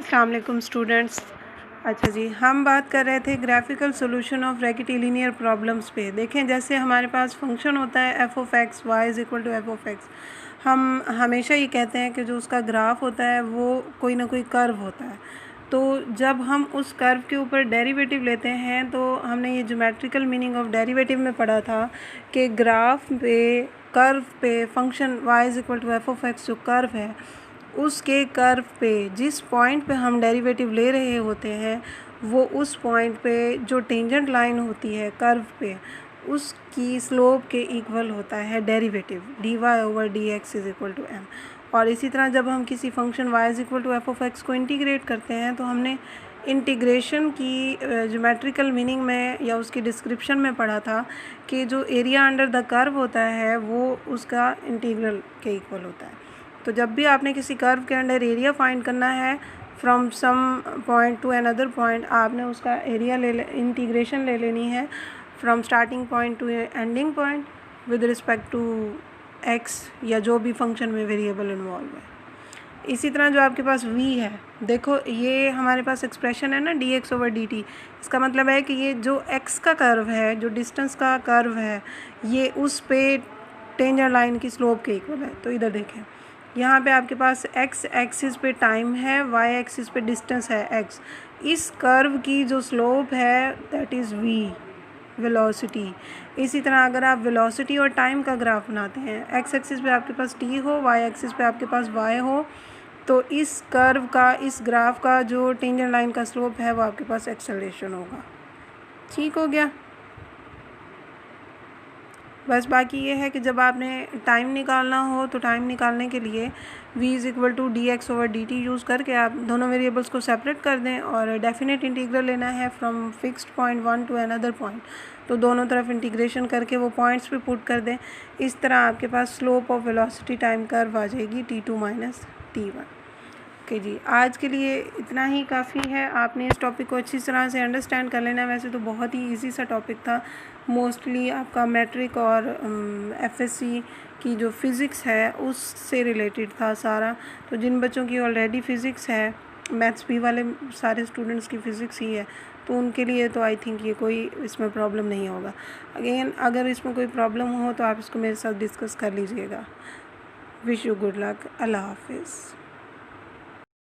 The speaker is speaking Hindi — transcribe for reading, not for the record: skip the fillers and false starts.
अस्सलाम वालेकुम स्टूडेंट्स। अच्छा जी, हम बात कर रहे थे graphical solution of rectilinear problems पे। देखें, जैसे हमारे पास फंक्शन होता है f of x y is equal to f of x. हम हमेशा ये कहते हैं कि जो उसका ग्राफ होता है वो कोई ना कोई कर्व होता है। तो जब हम उस कर्व के ऊपर डेरिवेटिव लेते हैं तो हमने ये ज्योमेट्रिकल मीनिंग ऑफ डेरिवेटिव में पढ़ा था कि ग्राफ पे कर्व पे function y is equal to f of x जो कर्व है उसके कर्व पे जिस पॉइंट पे हम डेरिवेटिव ले रहे होते हैं वो उस पॉइंट पे जो टेंजेंट लाइन होती है कर्व पे उसकी स्लोप के इक्वल होता है derivative dy over dx is equal to m। और इसी तरह जब हम किसी function y is equal to f of x को इंटीग्रेट करते हैं तो हमने इंटीग्रेशन की ज्योमेट्रिकल मीनिंग में या उसकी डिस्क्रिप्शन में पढ़ा था कि जो एरिया अंडर द कर्व होता है वो उसका इंटीग्रल के इक्वल होता है। तो जब भी आपने किसी कर्व के अंडर एरिया फाइंड करना है from some point to another point, आपने उसका एरिया इंटीग्रेशन ले लेनी है from starting point to ending point with respect to x या जो भी फंक्शन में वेरिएबल इन्वॉल्व है। इसी तरह जो आपके पास v है, देखो ये हमारे पास एक्सप्रेशन है ना dx ओवर dt। इसका मतलब है कि ये जो x का कर्व है, जो डिस्टेंस का कर्व है, ये उस पे टेंजेंट लाइन की स्लोप के इक्वल है। तो इधर देखें, यहाँ पे आपके पास x एक्सिस पे टाइम है, y एक्सिस पे डिस्टेंस है x। इस कर्व की जो स्लोप है दैट इज़ v वेलोसिटी। इसी तरह अगर आप वेलोसिटी और टाइम का ग्राफ बनाते हैं, x एक्सिस पे आपके पास t हो, y एक्सिस पे आपके पास y हो, तो इस कर्व का, इस ग्राफ का जो टेंजेंट लाइन का स्लोप है वो आपके पास एक्सेलरेशन होगा। ठीक हो गया। बस बाकी ये है कि जब आपने टाइम निकालना हो तो टाइम निकालने के लिए v is equal to d x over d t use करके आप दोनों वेरिएबल्स को सेपरेट कर दें और डेफिनेट इंटीग्रल लेना है from fixed point one two another point. तो दोनों तरफ इंटीग्रेशन करके वो पॉइंट्स पे पुट कर दें। इस तरह आपके पास slope of velocity time curve आ जाएगी t2 माइनस t1। ओके जी, आज के लिए इतना ही काफ़ी है। आपने इस टॉपिक को अच्छी तरह से अंडरस्टैंड कर लेना। वैसे तो बहुत ही इजी सा टॉपिक था, मोस्टली आपका मैट्रिक और एफएससी की जो फ़िज़िक्स है उससे रिलेटेड था सारा। तो जिन बच्चों की ऑलरेडी फ़िज़िक्स है, मैथ्स भी वाले सारे स्टूडेंट्स की फ़िज़िक्स ही है, तो उनके लिए तो आई थिंक ये कोई इसमें प्रॉब्लम नहीं होगा। अगेन अगर इसमें कोई प्रॉब्लम हो तो आप इसको मेरे साथ डिस्कस कर लीजिएगा। Wish you good luck. अल्लाह हाफिज़।